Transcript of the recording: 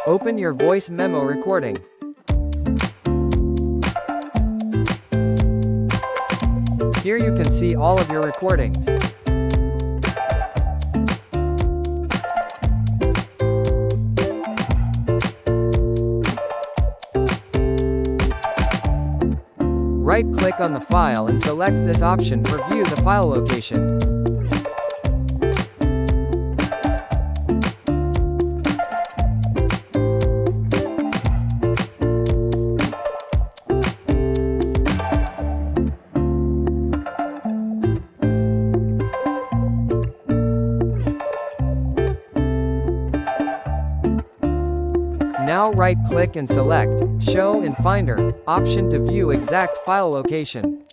Open your voice memo recording. Here you can see all of your recordings. Right-click on the file and select this option for View the file location. Now right-click and select Show in Finder option to view exact file location.